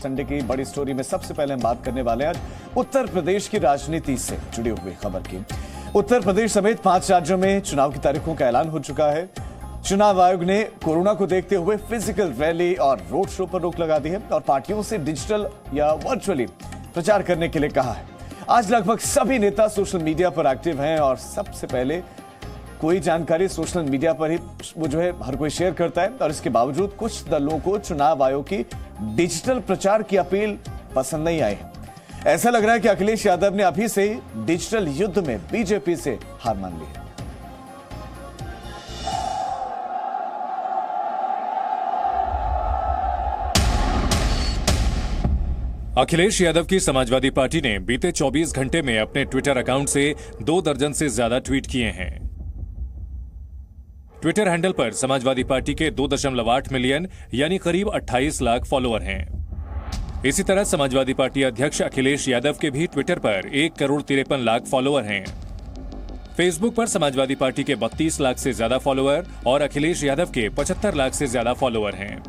Sunday की बड़ी story में सबसे पहले हम बात करने वाले हैं आज उत्तर प्रदेश की राजनीति से जुड़ी हुई खबर की। उत्तर प्रदेश समेत 5 राज्यों में चुनाव की तारीखों का ऐलान हो चुका है। चुनाव आयोग ने कोरोना को देखते हुए फिजिकल रैली और रोड शो पर रोक लगा दी है और पार्टियों से डिजिटल या वर्चुअली प्रचार करने के लिए कहा है। आज लगभग सभी नेता सोशल मीडिया पर एक्टिव हैं और सबसे पहले कोई जानकारी सोशल मीडिया पर ही वो जो है हर कोई शेयर करता है और इसके बावजूद कुछ दलों को चुनाव आयोग की डिजिटल प्रचार की अपील पसंद नहीं आई है। ऐसा लग रहा है कि अखिलेश यादव ने अभी से ही डिजिटल युद्ध में बीजेपी से हार मान ली है। अखिलेश यादव की समाजवादी पार्टी ने बीते 24 घंटे में अपने ट्विटर अकाउंट से 2 दर्जन से ज्यादा ट्वीट किए हैं। ट्विटर हैंडल पर समाजवादी पार्टी के 2.8 मिलियन यानी करीब 28 लाख फॉलोअर हैं। इसी तरह समाजवादी पार्टी अध्यक्ष अखिलेश यादव के भी ट्विटर पर 1 करोड़ 53 लाख फॉलोअर हैं। फेसबुक पर समाजवादी पार्टी के 32 लाख से ज्यादा फॉलोअर और अखिलेश यादव के 75 लाख से ज्यादा फॉलोअर हैं।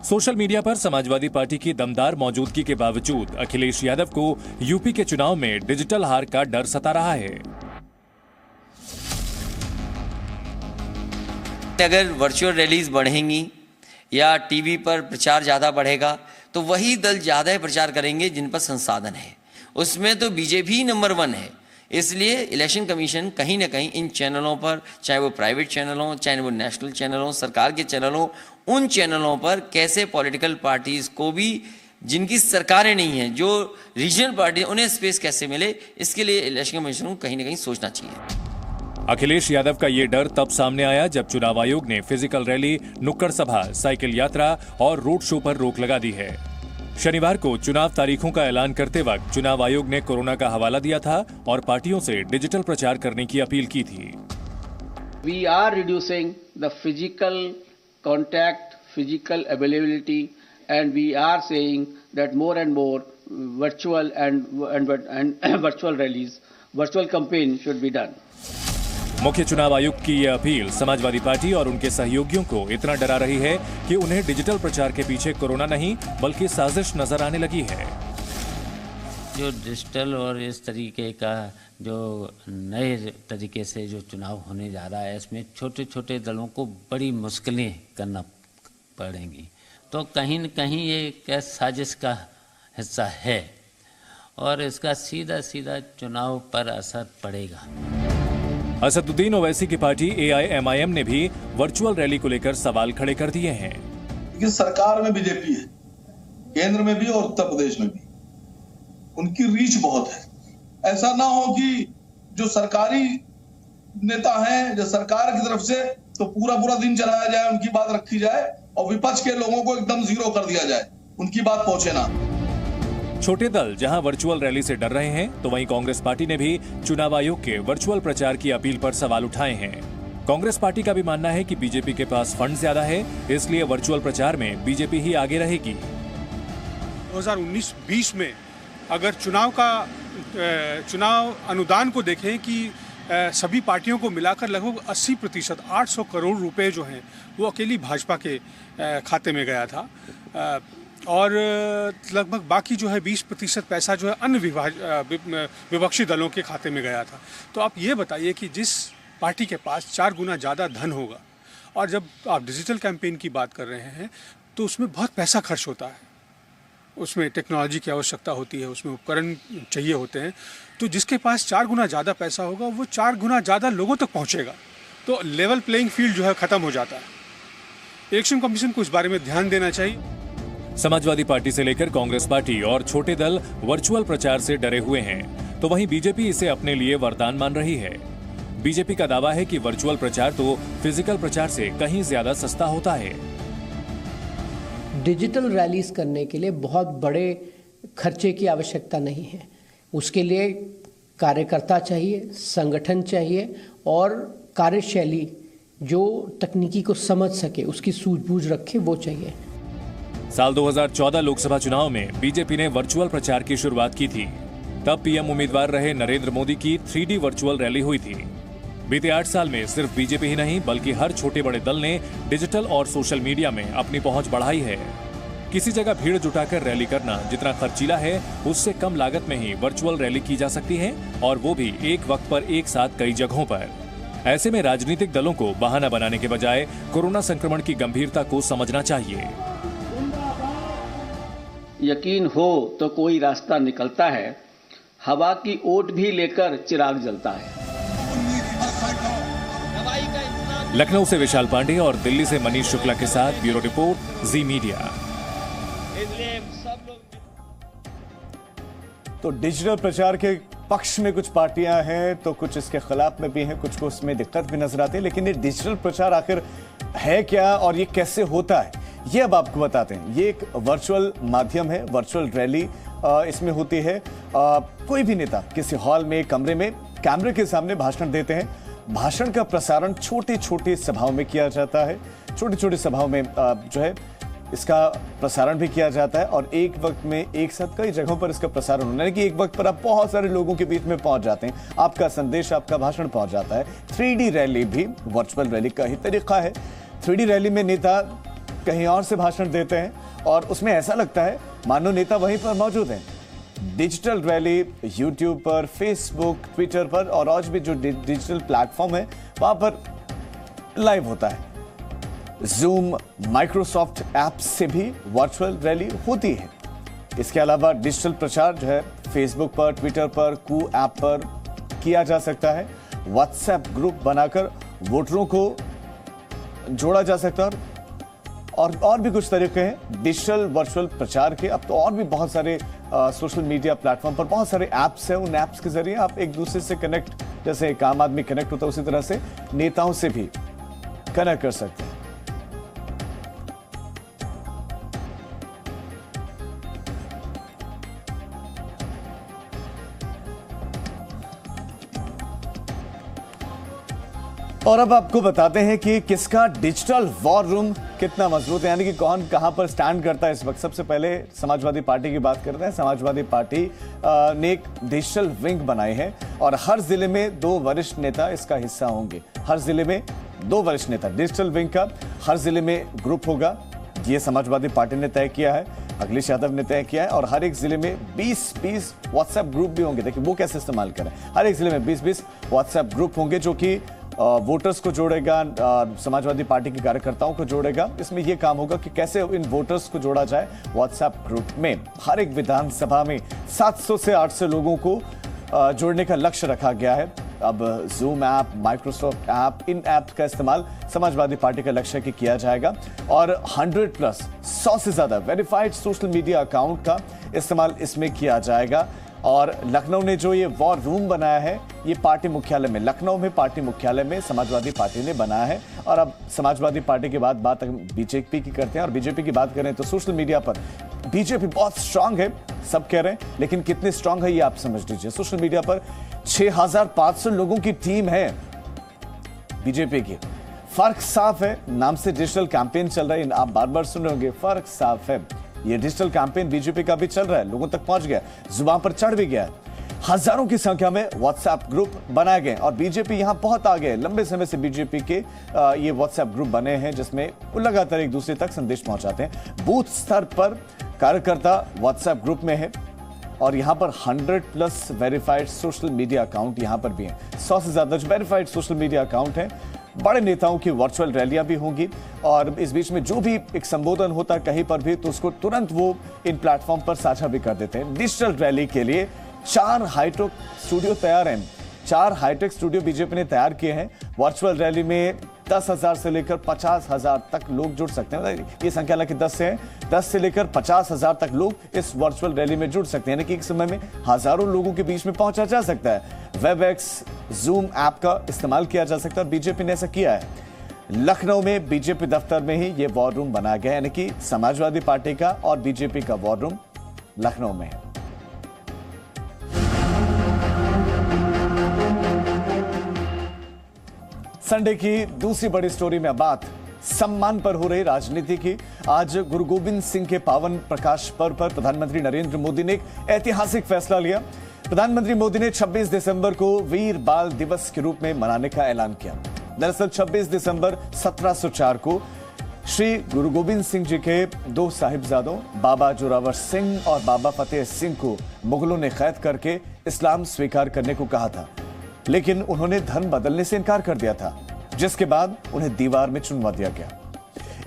सोशल मीडिया पर समाजवादी पार्टी की दमदार मौजूदगी के बावजूद अखिलेश यादव को यूपी के चुनाव में डिजिटल हार का डर सता रहा है। अगर वर्चुअल रैलीज बढ़ेंगी या टीवी पर प्रचार ज़्यादा बढ़ेगा तो वही दल ज़्यादा प्रचार करेंगे जिन पर संसाधन है। उसमें तो बीजेपी नंबर 1 है। इसलिए इलेक्शन कमीशन कहीं ना कहीं इन चैनलों पर, चाहे वो प्राइवेट चैनल हो, चाहे वो नेशनल चैनल हो, सरकार के चैनल हो, उन चैनलों पर कैसे पॉलिटिकल पार्टीज को भी जिनकी सरकारें नहीं हैं, जो रीजनल पार्टी, उन्हें स्पेस कैसे मिले, इसके लिए इलेक्शन कमीशन को कहीं ना कहीं सोचना चाहिए। अखिलेश यादव का ये डर तब सामने आया जब चुनाव आयोग ने फिजिकल रैली, नुक्कड़ सभा, साइकिल यात्रा और रोड शो पर रोक लगा दी है। शनिवार को चुनाव तारीखों का ऐलान करते वक्त चुनाव आयोग ने कोरोना का हवाला दिया था और पार्टियों से डिजिटल प्रचार करने की अपील की थी। We are reducing the physical contact, physical availability, and we are saying that more and more virtual and virtual rallies, virtual campaign should be done. मुख्य चुनाव आयुक्त की यह अपील समाजवादी पार्टी और उनके सहयोगियों को इतना डरा रही है कि उन्हें डिजिटल प्रचार के पीछे कोरोना नहीं बल्कि साजिश नजर आने लगी है। जो डिजिटल और इस तरीके का जो नए तरीके से जो चुनाव होने जा रहा है, इसमें छोटे छोटे दलों को बड़ी मुश्किलें करना पड़ेंगी। तो कहीं न कहीं ये एक साजिश का हिस्सा है और इसका सीधा सीधा चुनाव पर असर पड़ेगा। असदुद्दीन ओवैसी की पार्टी AIMIM ने भी वर्चुअल रैली को लेकर सवाल खड़े कर दिए हैं। लेकिन सरकार में बीजेपी है, केंद्र में भी और उत्तर प्रदेश में भी, उनकी रीच बहुत है। ऐसा ना हो कि जो सरकारी नेता हैं, जो सरकार की तरफ से तो पूरा दिन चलाया जाए, उनकी बात रखी जाए और विपक्ष के लोगों को एकदम जीरो कर दिया जाए, उनकी बात पहुंचे ना। छोटे दल जहां वर्चुअल रैली से डर रहे हैं तो वहीं कांग्रेस पार्टी ने भी चुनाव आयोग के वर्चुअल प्रचार की अपील पर सवाल उठाए हैं। कांग्रेस पार्टी का भी मानना है कि बीजेपी के पास फंड ज्यादा है, इसलिए वर्चुअल प्रचार में बीजेपी ही आगे रहेगी। 2019-20 में अगर चुनाव अनुदान को देखें कि सभी पार्टियों को मिलाकर लगभग 80%, 800 करोड़ रुपए जो हैं वो अकेली भाजपा के खाते में गया था और लगभग बाकी जो है 20% पैसा जो है अन्य विपक्षी दलों के खाते में गया था। तो आप ये बताइए कि जिस पार्टी के पास 4 गुना ज़्यादा धन होगा और जब आप डिजिटल कैंपेन की बात कर रहे हैं तो उसमें बहुत पैसा खर्च होता है, उसमें टेक्नोलॉजी की आवश्यकता होती है, उसमें उपकरण चाहिए होते हैं। तो जिसके पास 4 गुना ज़्यादा पैसा होगा वो 4 गुना ज़्यादा लोगों तक पहुँचेगा, तो लेवल प्लेइंग फील्ड जो है ख़त्म हो जाता है। इलेक्शन कमीशन को इस बारे में ध्यान देना चाहिए। समाजवादी पार्टी से लेकर कांग्रेस पार्टी और छोटे दल वर्चुअल प्रचार से डरे हुए हैं, तो वहीं बीजेपी इसे अपने लिए वरदान मान रही है। बीजेपी का दावा है कि वर्चुअल प्रचार तो फिजिकल प्रचार से कहीं ज्यादा सस्ता होता है। डिजिटल रैलीज करने के लिए बहुत बड़े खर्चे की आवश्यकता नहीं है। उसके लिए कार्यकर्ता चाहिए, संगठन चाहिए और कार्यशैली जो तकनीकी को समझ सके, उसकी सूझबूझ रखे, वो चाहिए। साल 2014 लोकसभा चुनाव में बीजेपी ने वर्चुअल प्रचार की शुरुआत की थी। तब पीएम उम्मीदवार रहे नरेंद्र मोदी की 3D वर्चुअल रैली हुई थी। बीते 8 साल में सिर्फ बीजेपी ही नहीं बल्कि हर छोटे बड़े दल ने डिजिटल और सोशल मीडिया में अपनी पहुंच बढ़ाई है। किसी जगह भीड़ जुटाकर रैली करना जितना खर्चीला है, उससे कम लागत में ही वर्चुअल रैली की जा सकती है, और वो भी एक वक्त पर एक साथ कई जगहों पर। ऐसे में राजनीतिक दलों को बहाना बनाने के बजाय कोरोना संक्रमण की गंभीरता को समझना चाहिए। यकीन हो तो कोई रास्ता निकलता है, हवा की ओट भी लेकर चिराग जलता है। लखनऊ से विशाल पांडे और दिल्ली से मनीष शुक्ला के साथ ब्यूरो रिपोर्ट, जी मीडिया। तो डिजिटल प्रचार के पक्ष में कुछ पार्टियां हैं तो कुछ इसके खिलाफ में भी हैं, कुछ को उसमें दिक्कत भी नजर आती है। लेकिन ये डिजिटल प्रचार आखिर है क्या और ये कैसे होता है, ये अब आपको बताते हैं। ये एक वर्चुअल माध्यम है, वर्चुअल रैली इसमें होती है। कोई भी नेता किसी हॉल में, कमरे में कैमरे के सामने भाषण देते हैं। भाषण का प्रसारण छोटी छोटी सभाओं में किया जाता है, छोटी छोटी सभाओं में जो है इसका प्रसारण भी किया जाता है, और एक वक्त में एक साथ कई जगहों पर इसका प्रसारण होना है कि एक वक्त पर आप बहुत सारे लोगों के बीच में पहुंच जाते हैं, आपका संदेश, आपका भाषण पहुंच जाता है। 3D रैली भी वर्चुअल रैली का ही तरीका है। 3D रैली में नेता कहीं और से भाषण देते हैं और उसमें ऐसा लगता है मानो नेता वहीं पर मौजूद है। डिजिटल रैली यूट्यूब पर, फेसबुक, ट्विटर पर और आज भी जो डिजिटल प्लेटफॉर्म है वहां पर लाइव होता है। जूम, माइक्रोसॉफ्ट ऐप से भी वर्चुअल रैली होती है। इसके अलावा डिजिटल प्रचार जो है फेसबुक पर, ट्विटर पर, कू ऐप पर किया जा सकता है। व्हाट्सएप ग्रुप बनाकर वोटरों को जोड़ा जा सकता है और भी कुछ तरीके हैं डिजिटल वर्चुअल प्रचार के। अब तो और भी बहुत सारे सोशल मीडिया प्लेटफॉर्म पर बहुत सारे ऐप्स हैं। उन ऐप्स के जरिए आप एक दूसरे से कनेक्ट, जैसे एक आम आदमी कनेक्ट होता है उसी तरह से नेताओं से भी कनेक्ट कर सकते हैं। और अब आपको बताते हैं कि किसका डिजिटल वॉर रूम कितना मजबूत है, यानी कि कौन कहां पर स्टैंड करता है इस वक्त। सबसे पहले समाजवादी पार्टी की बात करते हैं। समाजवादी पार्टी ने एक डिजिटल विंग बनाई है और हर जिले में 2 वरिष्ठ नेता इसका हिस्सा होंगे। हर जिले में 2 वरिष्ठ नेता, डिजिटल विंग का हर जिले में ग्रुप होगा। ये समाजवादी पार्टी ने तय किया है, अखिलेश यादव ने तय किया है। और हर एक जिले में 20-20 व्हाट्सएप ग्रुप भी होंगे। देखिए वो कैसे इस्तेमाल करें। हर एक जिले में 20-20 व्हाट्सएप ग्रुप होंगे जो कि वोटर्स को जोड़ेगा, समाजवादी पार्टी के कार्यकर्ताओं को जोड़ेगा। इसमें यह काम होगा कि कैसे इन वोटर्स को जोड़ा जाए व्हाट्सएप ग्रुप में। हर एक विधानसभा में 700 से 800 लोगों को जोड़ने का लक्ष्य रखा गया है। अब जूम ऐप, माइक्रोसॉफ्ट ऐप, इन ऐप का इस्तेमाल समाजवादी पार्टी का लक्ष्य की किया जाएगा और 100 से ज्यादा वेरीफाइड सोशल मीडिया अकाउंट का इस्तेमाल इसमें किया जाएगा। और लखनऊ ने जो ये वॉर रूम बनाया है, ये पार्टी मुख्यालय में, लखनऊ में पार्टी मुख्यालय में समाजवादी पार्टी ने बनाया है। और अब समाजवादी पार्टी के बाद बात बीजेपी की करते हैं। और बीजेपी की बात करें तो सोशल मीडिया पर बीजेपी बहुत स्ट्रांग है, सब कह रहे हैं, लेकिन कितनी स्ट्रांग है ये आप समझ लीजिए। सोशल मीडिया पर 6500 लोगों की टीम है बीजेपी की। फर्क साफ है, नाम से डिजिटल कैंपेन चल रहा है, आप बार बार सुन रहे होंगे, फर्क साफ है। ये डिजिटल कैंपेन बीजेपी का भी चल रहा है, लोगों तक पहुंच गया, जुबान पर चढ़ भी गया है। हजारों की संख्या में व्हाट्सएप ग्रुप बनाए गए और बीजेपी यहां बहुत आगे है। लंबे समय से बीजेपी के ये व्हाट्सएप ग्रुप बने हैं जिसमें वो लगातार एक दूसरे तक संदेश पहुंचाते हैं। बूथ स्तर पर कार्यकर्ता व्हाट्सएप ग्रुप में है और यहां पर 100+ वेरीफाइड सोशल मीडिया अकाउंट यहां पर भी हैं। 100 से ज्यादा जो वेरीफाइड सोशल मीडिया अकाउंट हैं। बड़े नेताओं की वर्चुअल रैलियां भी होंगी और इस बीच में जो भी एक संबोधन होता है कहीं पर भी तो उसको तुरंत वो इन प्लेटफॉर्म पर साझा भी कर देते हैं। डिजिटल रैली के लिए 4 हाईटेक स्टूडियो तैयार हैं। 4 हाईटेक स्टूडियो बीजेपी ने तैयार किए हैं। वर्चुअल रैली में 10,000 से लेकर 50,000 तक लोग जुड़ सकते हैं। ये संख्या हालांकि 10 से है, 10 से लेकर 50,000 तक लोग इस वर्चुअल रैली में जुड़ सकते हैं, यानी कि एक समय में हजारों लोगों के बीच में पहुंचा जा सकता है। वेबएक्स, जूम ऐप का इस्तेमाल किया जा सकता है और बीजेपी ने ऐसा किया है। लखनऊ में बीजेपी दफ्तर में ही यह वॉर रूम बनाया गया है, यानी कि समाजवादी पार्टी का और बीजेपी का वॉर रूम लखनऊ में है। संडे की दूसरी बड़ी स्टोरी में बात सम्मान पर हो रही राजनीति की। आज गुरु गोविंद सिंह के पावन प्रकाश पर्व पर प्रधानमंत्री नरेंद्र मोदी ने एक ऐतिहासिक फैसला लिया। प्रधानमंत्री मोदी ने 26 दिसंबर को वीर बाल दिवस के रूप में मनाने का ऐलान किया। दरअसल 26 दिसंबर 1704 को श्री गुरु गोविंद सिंह जी के दो साहिबजादों बाबा जोरावर सिंह और बाबा फतेह सिंह को मुगलों ने कैद करके इस्लाम स्वीकार करने को कहा था, लेकिन उन्होंने धर्म बदलने से इनकार कर दिया था, जिसके बाद उन्हें दीवार में चुनवा दिया गया।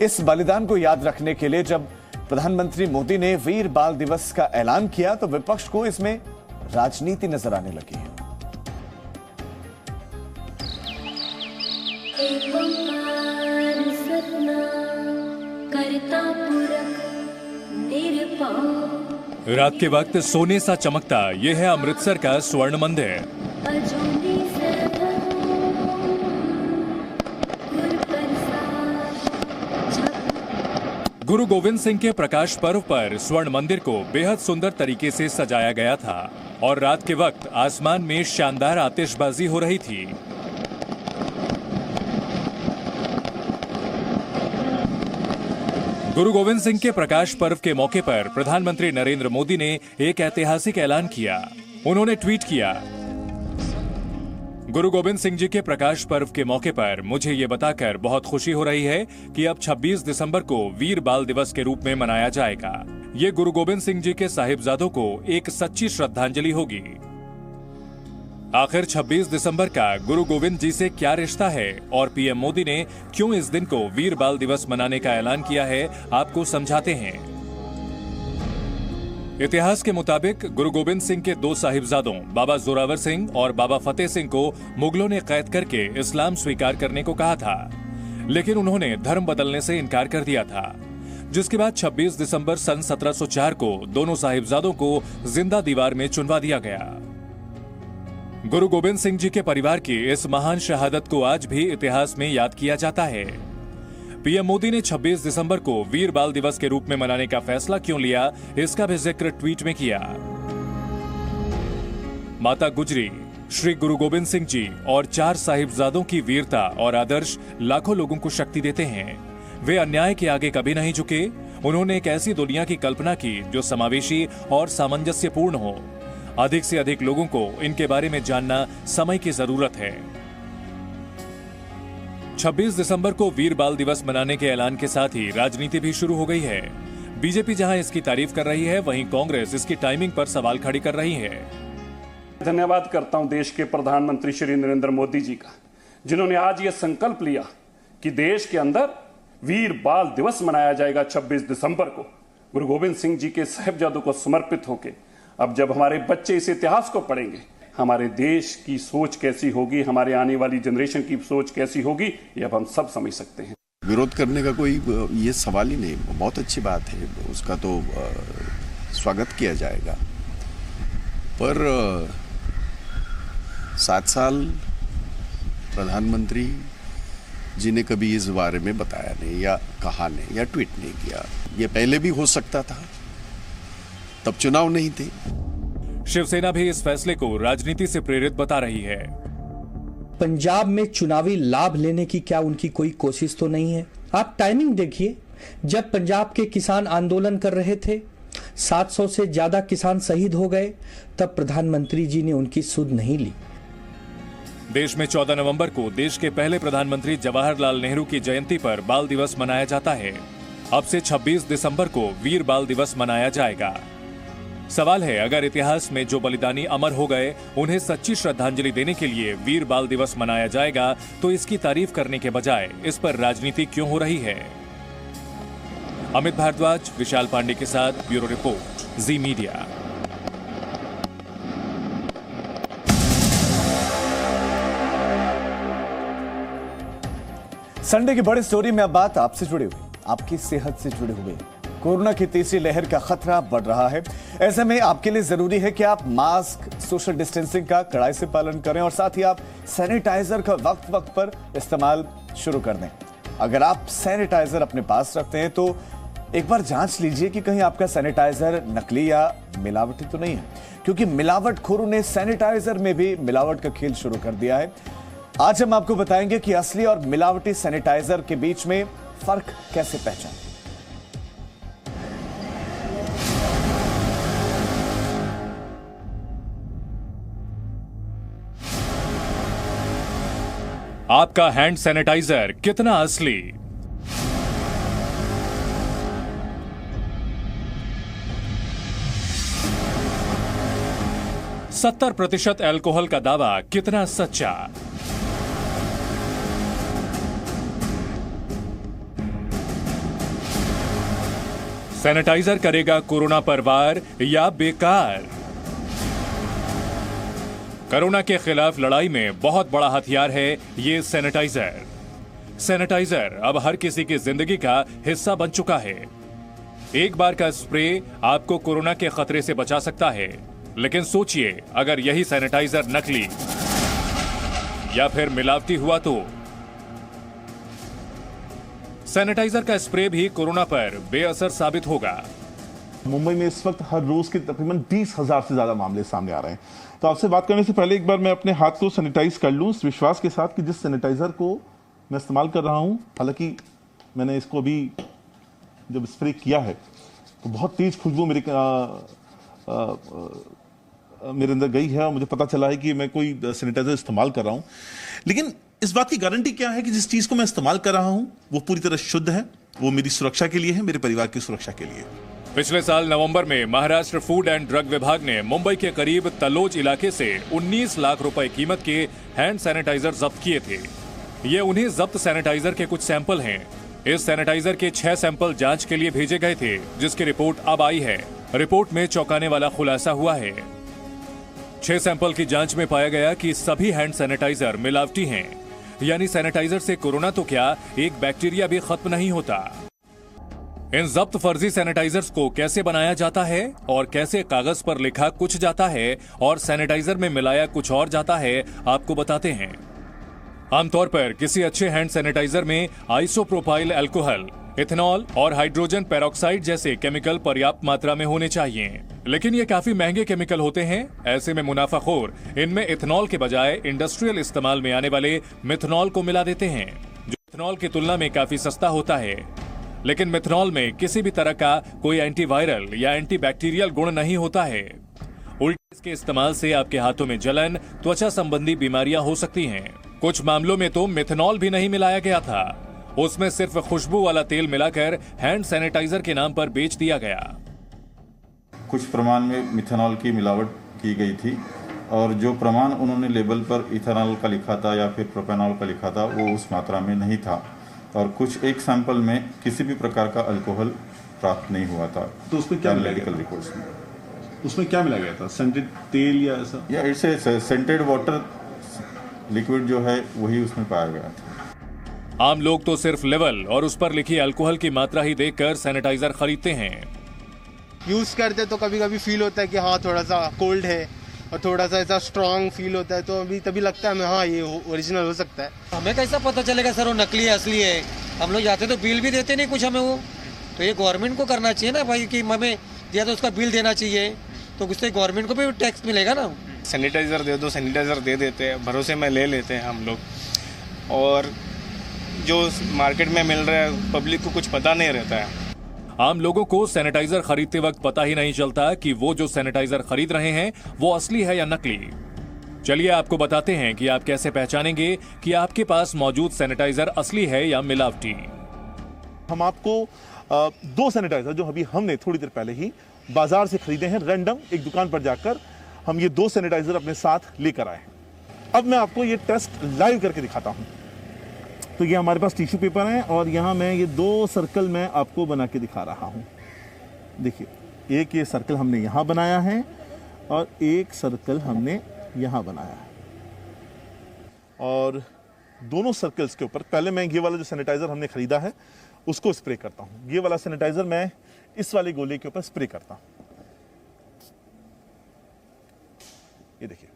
इस बलिदान को याद रखने के लिए जब प्रधानमंत्री मोदी ने वीर बाल दिवस का ऐलान किया तो विपक्ष को इसमें राजनीति नजर आने लगी है। रात के वक्त सोने सा चमकता यह है अमृतसर का स्वर्ण मंदिर। गुरु गोविंद सिंह के प्रकाश पर्व पर स्वर्ण मंदिर को बेहद सुंदर तरीके से सजाया गया था और रात के वक्त आसमान में शानदार आतिशबाजी हो रही थी। गुरु गोविंद सिंह के प्रकाश पर्व के मौके पर प्रधानमंत्री नरेंद्र मोदी ने एक ऐतिहासिक ऐलान किया। उन्होंने ट्वीट किया, गुरु गोविंद सिंह जी के प्रकाश पर्व के मौके पर मुझे ये बताकर बहुत खुशी हो रही है कि अब 26 दिसंबर को वीर बाल दिवस के रूप में मनाया जाएगा। ये गुरु गोविंद सिंह जी के साहिबजादों को एक सच्ची श्रद्धांजलि होगी। आखिर 26 दिसंबर का गुरु गोविंद जी से क्या रिश्ता है और पीएम मोदी ने क्यों इस दिन को वीर बाल दिवस मनाने का ऐलान किया है, आपको समझाते हैं। इतिहास के मुताबिक गुरु गोविंद सिंह के दो साहिबजादों बाबा जोरावर सिंह और बाबा फतेह सिंह को मुगलों ने कैद करके इस्लाम स्वीकार करने को कहा था, लेकिन उन्होंने धर्म बदलने से इनकार कर दिया था, जिसके बाद 26 दिसंबर सन 1704 को दोनों साहिबजादों को जिंदा दीवार में चुनवा दिया गया। गुरु गोविंद सिंह जी के परिवार की इस महान शहादत को आज भी इतिहास में याद किया जाता है। पीएम मोदी ने 26 दिसंबर को वीर बाल दिवस के रूप में मनाने का फैसला क्यों लिया, इसका भी जिक्र ट्वीट में किया। माता गुजरी, श्री गुरु गोविंद सिंह जी और 4 साहिबजादों की वीरता और आदर्श लाखों लोगों को शक्ति देते हैं। वे अन्याय के आगे कभी नहीं झुके। उन्होंने एक ऐसी दुनिया की कल्पना की जो समावेशी और सामंजस्यपूर्ण हो। अधिक से अधिक लोगों को इनके बारे में जानना समय की जरूरत है। 26 दिसंबर को वीर बाल दिवस मनाने के ऐलान के साथ ही राजनीति भी शुरू हो गई है। बीजेपी जहां इसकी तारीफ कर रही है, वहीं कांग्रेस इसकी टाइमिंग पर सवाल खड़ी कर रही है। धन्यवाद करता हूं देश के प्रधानमंत्री श्री नरेंद्र मोदी जी का, जिन्होंने आज ये संकल्प लिया कि देश के अंदर वीर बाल दिवस मनाया जाएगा 26 दिसंबर को, गुरु गोविंद सिंह जी के साहिबजादों को समर्पित होकर। अब जब हमारे बच्चे इस इतिहास को पढ़ेंगे, हमारे देश की सोच कैसी होगी, हमारे आने वाली जनरेशन की सोच कैसी होगी, ये अब हम सब समझ सकते हैं। विरोध करने का कोई ये सवाल ही नहीं, बहुत अच्छी बात है, उसका तो स्वागत किया जाएगा। पर 7 साल प्रधानमंत्री जी ने कभी इस बारे में बताया नहीं, या कहा नहीं, या ट्वीट नहीं किया। ये पहले भी हो सकता था, तब चुनाव नहीं थे। शिवसेना भी इस फैसले को राजनीति से प्रेरित बता रही है। पंजाब में चुनावी लाभ लेने की क्या उनकी कोई कोशिश तो नहीं है? आप टाइमिंग देखिए, जब पंजाब के किसान आंदोलन कर रहे थे, 700 से ज्यादा किसान शहीद हो गए, तब प्रधानमंत्री जी ने उनकी सुध नहीं ली। देश में 14 नवंबर को देश के पहले प्रधानमंत्री जवाहरलाल नेहरू की जयंती पर बाल दिवस मनाया जाता है। अब से 26 दिसंबर को वीर बाल दिवस मनाया जाएगा। सवाल है, अगर इतिहास में जो बलिदानी अमर हो गए, उन्हें सच्ची श्रद्धांजलि देने के लिए वीर बाल दिवस मनाया जाएगा, तो इसकी तारीफ करने के बजाय इस पर राजनीति क्यों हो रही है? अमित भारद्वाज, विशाल पांडे के साथ ब्यूरो रिपोर्ट, जी मीडिया। संडे की बड़ी स्टोरी में अब बात आपसे जुड़ी हुई, आपकी सेहत से जुड़ी हुई। कोरोना की तीसरी लहर का खतरा बढ़ रहा है। ऐसे में आपके लिए जरूरी है कि आप मास्क, सोशल डिस्टेंसिंग का कड़ाई से पालन करें और साथ ही आप सैनिटाइजर का वक्त वक्त पर इस्तेमाल शुरू कर दें। अगर आप सैनिटाइजर अपने पास रखते हैं तो एक बार जांच लीजिए कि कहीं आपका सैनिटाइजर नकली या मिलावटी तो नहीं है, क्योंकि मिलावटखोरों ने सैनिटाइजर में भी मिलावट का खेल शुरू कर दिया है। आज हम आपको बताएंगे कि असली और मिलावटी सैनिटाइजर के बीच में फर्क कैसे पहचानें। आपका हैंड सैनिटाइजर कितना असली? 70% अल्कोहल का दावा कितना सच्चा? सैनिटाइजर करेगा कोरोना पर वार या बेकार? कोरोना के खिलाफ लड़ाई में बहुत बड़ा हथियार है ये सैनिटाइजर। सैनिटाइजर अब हर किसी की जिंदगी का हिस्सा बन चुका है। एक बार का स्प्रे आपको कोरोना के खतरे से बचा सकता है, लेकिन सोचिए अगर यही सैनिटाइजर नकली या फिर मिलावटी हुआ तो? सैनिटाइजर का स्प्रे भी कोरोना पर बेअसर साबित होगा। मुंबई में इस वक्त हर रोज के तकरीबन 20,000 से ज्यादा मामले सामने आ रहे हैं। तो आपसे बात करने से पहले एक बार मैं अपने हाथ को सैनिटाइज कर लूं इस विश्वास के साथ कि जिस सैनिटाइजर को मैं इस्तेमाल कर रहा हूं, हालांकि मैंने इसको अभी जब स्प्रे किया है तो बहुत तेज खुशबू मेरे अंदर गई है और मुझे पता चला है कि मैं कोई सैनिटाइजर इस्तेमाल कर रहा हूं। लेकिन इस बात की गारंटी क्या है कि जिस चीज को मैं इस्तेमाल कर रहा हूं वो पूरी तरह शुद्ध है, वो मेरी सुरक्षा के लिए है, मेरे परिवार की सुरक्षा के लिए। पिछले साल नवंबर में महाराष्ट्र फूड एंड ड्रग विभाग ने मुंबई के करीब तलोज इलाके से 19 लाख रुपए कीमत के हैंड सैनिटाइजर जब्त किए थे। ये उन्हीं जब्त सैनिटाइजर के कुछ सैंपल हैं। इस सैनिटाइजर के 6 सैंपल जांच के लिए भेजे गए थे, जिसकी रिपोर्ट अब आई है। रिपोर्ट में चौंकाने वाला खुलासा हुआ है। 6 सैंपल की जांच में पाया गया कि सभी हैंड सैनिटाइजर मिलावटी हैं। यानी सैनिटाइजर से कोरोना तो क्या, एक बैक्टीरिया भी खत्म नहीं होता। इन जब्त फर्जी सैनिटाइजर्स को कैसे बनाया जाता है और कैसे कागज पर लिखा कुछ जाता है और सैनिटाइजर में मिलाया कुछ और जाता है, आपको बताते हैं। आमतौर पर किसी अच्छे हैंड सैनिटाइजर में आइसोप्रोपाइल अल्कोहल, इथेनॉल और हाइड्रोजन पेरोक्साइड जैसे केमिकल पर्याप्त मात्रा में होने चाहिए, लेकिन ये काफी महंगे केमिकल होते हैं। ऐसे में मुनाफाखोर इनमें इथेनॉल के बजाय इंडस्ट्रियल इस्तेमाल में आने वाले मिथनॉल को मिला देते हैं, जो इथेनॉल की तुलना में काफी सस्ता होता है। लेकिन मिथनॉल में किसी भी तरह का कोई एंटीवायरल या एंटीबैक्टीरियल गुण नहीं होता है। उल्टे इसके इस्तेमाल से आपके हाथों में जलन, त्वचा संबंधी बीमारियां हो सकती हैं। कुछ मामलों में तो मिथनॉल भी नहीं मिलाया गया था, उसमें सिर्फ खुशबू वाला तेल मिलाकर हैंड सैनिटाइजर के नाम पर बेच दिया गया। कुछ प्रमाण में मिथेनॉल की मिलावट की गई थी और जो प्रमाण उन्होंने लेबल पर इथेनॉल का लिखा था या फिर प्रोपेनॉल का लिखा था वो उस मात्रा में नहीं था और कुछ एक सैंपल में किसी भी प्रकार का अल्कोहल प्राप्त नहीं हुआ था। तो उसमें क्या मेडिकल रिपोर्ट्स में उसमें क्या मिला गया था? सेंटेड तेल या ऐसा? या इट्स सेंटेड वाटर लिक्विड जो है वही उसमें पाया गया था। आम लोग तो सिर्फ लेवल और उस पर लिखी अल्कोहल की मात्रा ही देखकर सैनिटाइजर खरीदते हैं। यूज करते तो कभी कभी फील होता है कि हाँ थोड़ा सा कोल्ड है और थोड़ा सा ऐसा स्ट्रॉन्ग फील होता है, तो अभी तभी लगता है हमें हाँ ये ओरिजिनल हो सकता है। हमें कैसा पता चलेगा सर वो नकली है असली है? हम लोग जाते तो बिल भी देते नहीं कुछ हमें वो, तो ये गवर्नमेंट को करना चाहिए ना भाई कि हमें दिया तो उसका बिल देना चाहिए, तो उससे गवर्नमेंट को भी टैक्स मिलेगा ना। सैनिटाइजर दे दो, सैनिटाइजर दे देते हैं, भरोसे में ले लेते हैं हम लोग, और जो मार्केट में मिल रहा है पब्लिक को कुछ पता नहीं रहता है। आम लोगों को सैनिटाइजर खरीदते वक्त पता ही नहीं चलता कि वो जो सैनिटाइजर खरीद रहे हैं वो असली है या नकली। चलिए आपको बताते हैं कि आप कैसे पहचानेंगे कि आपके पास मौजूद सैनिटाइजर असली है या मिलावटी। हम आपको 2 सैनिटाइजर जो अभी हमने थोड़ी देर पहले ही बाजार से खरीदे हैं, रैंडम एक दुकान पर जाकर हम ये 2 सैनिटाइजर अपने साथ लेकर आए हैं। अब मैं आपको ये टेस्ट लाइव करके दिखाता हूं। तो ये हमारे पास टिश्यू पेपर है और यहाँ मैं ये 2 सर्कल मैं आपको बना के दिखा रहा हूँ। देखिए, एक ये सर्कल हमने यहाँ बनाया है और एक सर्कल हमने यहाँ बनाया है, और दोनों सर्कल्स के ऊपर पहले मैं ये वाला जो सैनिटाइजर हमने खरीदा है उसको स्प्रे करता हूँ। ये वाला सैनिटाइजर मैं इस वाले गोले के ऊपर स्प्रे करता हूँ। ये देखिए,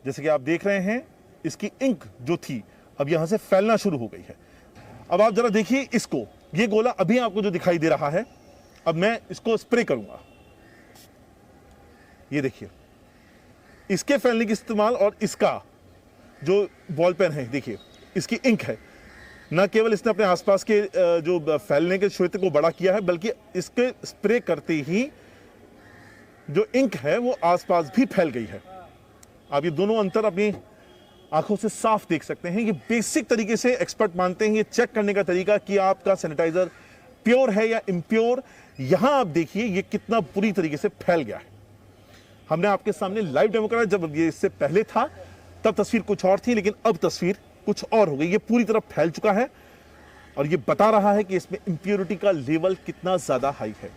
जैसे कि आप देख रहे हैं इसकी इंक जो थी अब यहां से फैलना शुरू हो गई है। अब आप जरा देखिए इसको, ये गोला अभी आपको जो दिखाई दे रहा है, अब मैं इसको स्प्रे करूंगा। ये देखिए, इसके फैलने की इस्तेमाल और इसका जो बॉल पेन है, देखिए इसकी इंक है, न केवल इसने अपने आसपास के जो फैलने के क्षेत्र को बड़ा किया है, बल्कि इसके स्प्रे करते ही जो इंक है वो आसपास भी फैल गई है। आप ये दोनों अंतर अपनी आंखों से साफ देख सकते हैं। ये बेसिक तरीके से एक्सपर्ट मानते हैं ये चेक करने का तरीका कि आपका सैनिटाइजर प्योर है या इम्प्योर। यहां आप देखिए ये कितना पूरी तरीके से फैल गया है। हमने आपके सामने लाइव डेमो कराया। जब ये इससे पहले था तब तस्वीर कुछ और थी, लेकिन अब तस्वीर कुछ और हो गई। ये पूरी तरह फैल चुका है और ये बता रहा है कि इसमें इंप्योरिटी का लेवल कितना ज्यादा हाई है।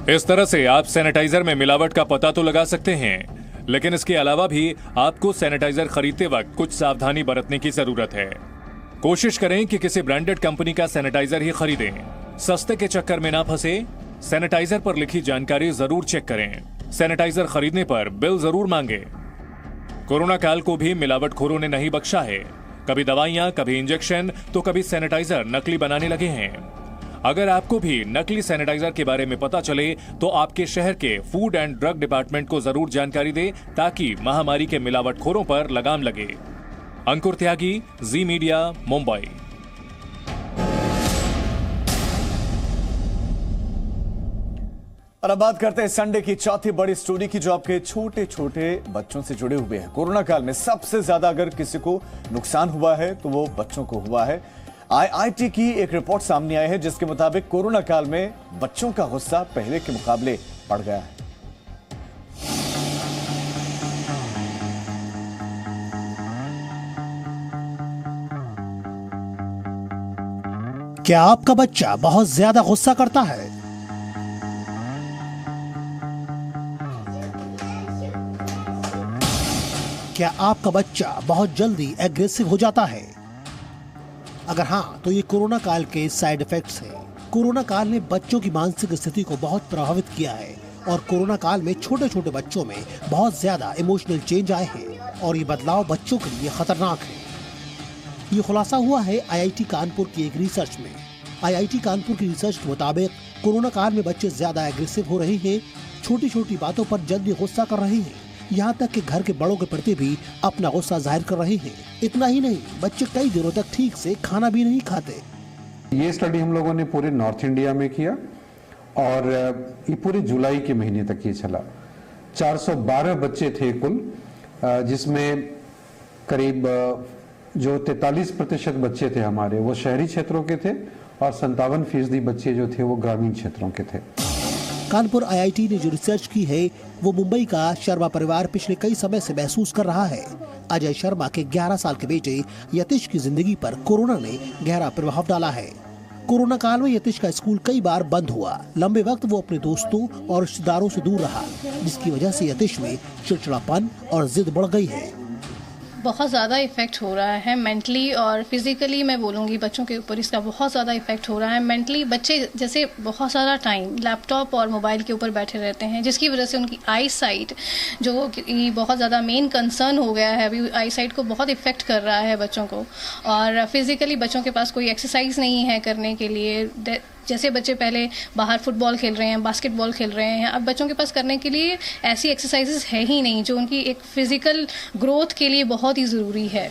इस तरह से आप सैनिटाइजर में मिलावट का पता तो लगा सकते हैं, लेकिन इसके अलावा भी आपको सैनिटाइजर खरीदते वक्त कुछ सावधानी बरतने की जरूरत है। कोशिश करें कि किसी ब्रांडेड कंपनी का सैनिटाइजर ही खरीदें। सस्ते के चक्कर में ना फंसे। सैनिटाइजर पर लिखी जानकारी जरूर चेक करें। सैनिटाइजर खरीदने पर बिल जरूर मांगे। कोरोना काल को भी मिलावटखोरों ने नहीं बख्शा है। कभी दवाइयां, कभी इंजेक्शन, तो कभी सैनिटाइजर नकली बनाने लगे हैं। अगर आपको भी नकली सैनिटाइजर के बारे में पता चले तो आपके शहर के फूड एंड ड्रग डिपार्टमेंट को जरूर जानकारी दें, ताकि महामारी के मिलावटखोरों पर लगाम लगे। अंकुर त्यागी, जी मीडिया, मुंबई। और अब बात करते हैं संडे की चौथी बड़ी स्टोरी की, जो आपके छोटे छोटे बच्चों से जुड़े हुए हैं। कोरोना काल में सबसे ज्यादा अगर किसी को नुकसान हुआ है तो वो बच्चों को हुआ है। IIT की एक रिपोर्ट सामने आई है जिसके मुताबिक कोरोना काल में बच्चों का गुस्सा पहले के मुकाबले बढ़ गया है। क्या आपका बच्चा बहुत ज्यादा गुस्सा करता है? क्या आपका बच्चा बहुत जल्दी एग्रेसिव हो जाता है? अगर हाँ, तो ये कोरोना काल के साइड इफेक्ट्स हैं। कोरोना काल ने बच्चों की मानसिक स्थिति को बहुत प्रभावित किया है और कोरोना काल में छोटे छोटे बच्चों में बहुत ज्यादा इमोशनल चेंज आए हैं और ये बदलाव बच्चों के लिए खतरनाक है। ये खुलासा हुआ है IIT कानपुर की एक रिसर्च में। IIT कानपुर की रिसर्च के मुताबिक कोरोना काल में बच्चे ज्यादा एग्रेसिव हो रहे हैं, छोटी छोटी बातों पर जल्दी गुस्सा कर रहे हैं, यहाँ तक कि घर के बड़ों के प्रति भी अपना गुस्सा जाहिर कर रहे हैं। इतना ही नहीं, बच्चे कई दिनों तक ठीक से खाना भी नहीं खाते। ये स्टडी हम लोगों ने पूरे नॉर्थ इंडिया में किया और ये पूरे जुलाई के महीने तक ये चला। 412 बच्चे थे कुल, जिसमें करीब जो 43% बच्चे थे हमारे वो शहरी क्षेत्रों के थे और 57% बच्चे जो थे वो ग्रामीण क्षेत्रों के थे। कानपुर IIT ने जो रिसर्च की है वो मुंबई का शर्मा परिवार पिछले कई समय से महसूस कर रहा है। अजय शर्मा के 11 साल के बेटे यतीश की जिंदगी पर कोरोना ने गहरा प्रभाव डाला है। कोरोना काल में यतीश का स्कूल कई बार बंद हुआ। लंबे वक्त वो अपने दोस्तों और रिश्तेदारों से दूर रहा, जिसकी वजह से यतीश में चिड़चिड़ापन और जिद बढ़ गई है। बहुत ज़्यादा इफेक्ट हो रहा है मेंटली और फिजिकली। मैं बोलूँगी बच्चों के ऊपर इसका बहुत ज़्यादा इफेक्ट हो रहा है। मेंटली बच्चे जैसे बहुत सारा टाइम लैपटॉप और मोबाइल के ऊपर बैठे रहते हैं, जिसकी वजह से उनकी आई साइट जो कि बहुत ज़्यादा मेन कंसर्न हो गया है अभी, आई साइट को बहुत इफेक्ट कर रहा है बच्चों को। और फिजिकली बच्चों के पास कोई एक्सरसाइज नहीं है करने के लिए। जैसे बच्चे पहले बाहर फुटबॉल खेल रहे हैं, बास्केटबॉल खेल रहे हैं, अब बच्चों के पास करने के लिए ऐसी एक्सरसाइजेस है ही नहीं जो उनकी एक फिजिकल ग्रोथ के लिए बहुत ही ज़रूरी है।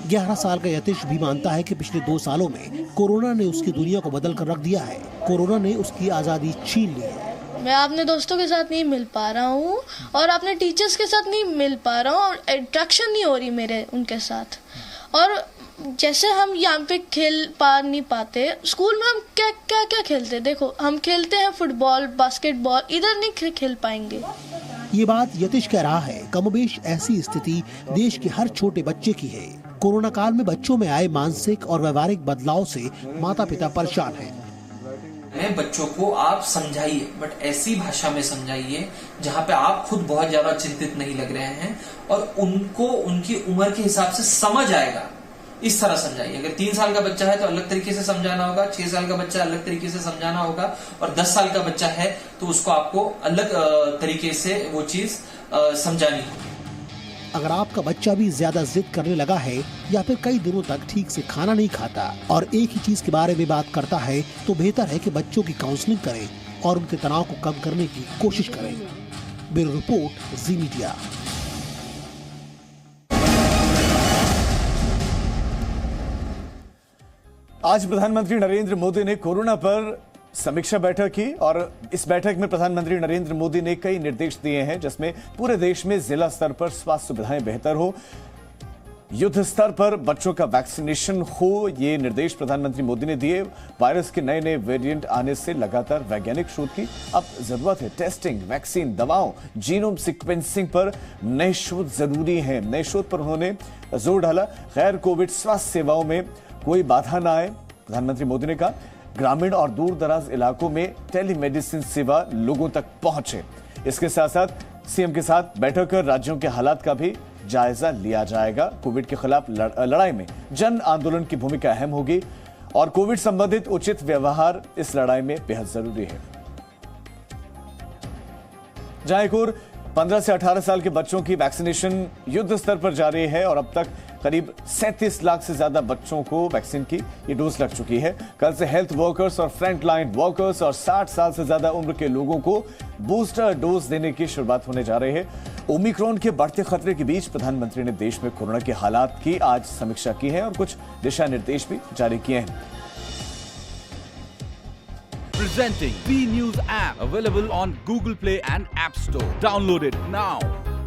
11 साल का यतीश भी मानता है कि पिछले 2 सालों में कोरोना ने उसकी दुनिया को बदल कर रख दिया है। कोरोना ने उसकी आज़ादी छीन ली है। मैं अपने दोस्तों के साथ नहीं मिल पा रहा हूँ और अपने टीचर्स के साथ नहीं मिल पा रहा हूँ और अट्रैक्शन नहीं हो रही मेरे उनके साथ। और जैसे हम यहाँ पे खेल नहीं पाते, स्कूल में हम क्या खेलते, देखो हम खेलते हैं फुटबॉल, बास्केटबॉल, इधर नहीं खेल पाएंगे। ये बात यतीश कह रहा है। कमोबेश ऐसी स्थिति देश के हर छोटे बच्चे की है। कोरोना काल में बच्चों में आए मानसिक और व्यवहारिक बदलाव से माता पिता परेशान हैं। बच्चों को आप समझाइए, बट ऐसी भाषा में समझाइए जहाँ पे आप खुद बहुत ज्यादा चिंतित नहीं लग रहे हैं और उनको उनकी उम्र के हिसाब से समझ आएगा, इस तरह समझाइए। अगर 3 साल का बच्चा है तो अलग तरीके से समझाना होगा, 6 साल का बच्चा अलग तरीके से समझाना होगा और 10 साल का बच्चा है तो उसको आपको अलग तरीके से वो चीज समझानी होगी। अगर आपका बच्चा भी ज्यादा जिद करने लगा है या फिर कई दिनों तक ठीक से खाना नहीं खाता और एक ही चीज के बारे में बात करता है, तो बेहतर है कि बच्चों की काउंसलिंग करें और उनके तनाव को कम करने की कोशिश करें। ब्यूरो रिपोर्ट, जी मीडिया। आज प्रधानमंत्री नरेंद्र मोदी ने कोरोना पर समीक्षा बैठक की और इस बैठक में प्रधानमंत्री नरेंद्र मोदी ने कई निर्देश दिए हैं, जिसमें पूरे देश में जिला स्तर पर स्वास्थ्य सुविधाएं बेहतर हो। युद्ध स्तर पर बच्चों का वैक्सीनेशन हो, ये निर्देश प्रधानमंत्री मोदी ने दिए। वायरस के नए नए वेरिएंट आने से लगातार वैज्ञानिक शोध की अब जरूरत है। टेस्टिंग, वैक्सीन, दवाओं, जीनोम सीक्वेंसिंग पर नए शोध जरूरी हैं। नए शोध पर उन्होंने जोर डाला। गैर कोविड स्वास्थ्य सेवाओं में कोई बाधा ना आए, प्रधानमंत्री मोदी ने कहा। ग्रामीण और दूर दराज इलाकों में टेलीमेडिसिन सेवा लोगों तक पहुंचे। इसके साथ साथ सीएम के साथ बैठक कर राज्यों के हालात का भी जायजा लिया जाएगा। कोविड के खिलाफ लड़ाई में जन आंदोलन की भूमिका अहम होगी और कोविड संबंधित उचित व्यवहार इस लड़ाई में बेहद जरूरी है। जहां एक और 15 से 18 साल के बच्चों की वैक्सीनेशन युद्ध स्तर पर जारी है और अब तक करीब 37 लाख से ज्यादा बच्चों को वैक्सीन की ये डोज लग चुकी है। कल से हेल्थ वर्कर्स और फ्रंट लाइन वर्कर्स और 60 साल से ज्यादा उम्र के लोगों को बूस्टर डोज देने की शुरुआत होने जा रही है। ओमिक्रॉन के बढ़ते खतरे के बीच प्रधानमंत्री ने देश में कोरोना के हालात की आज समीक्षा की है और कुछ दिशा निर्देश भी जारी किए हैं। Presenting B News app available on Google Play and App Store. Download it now.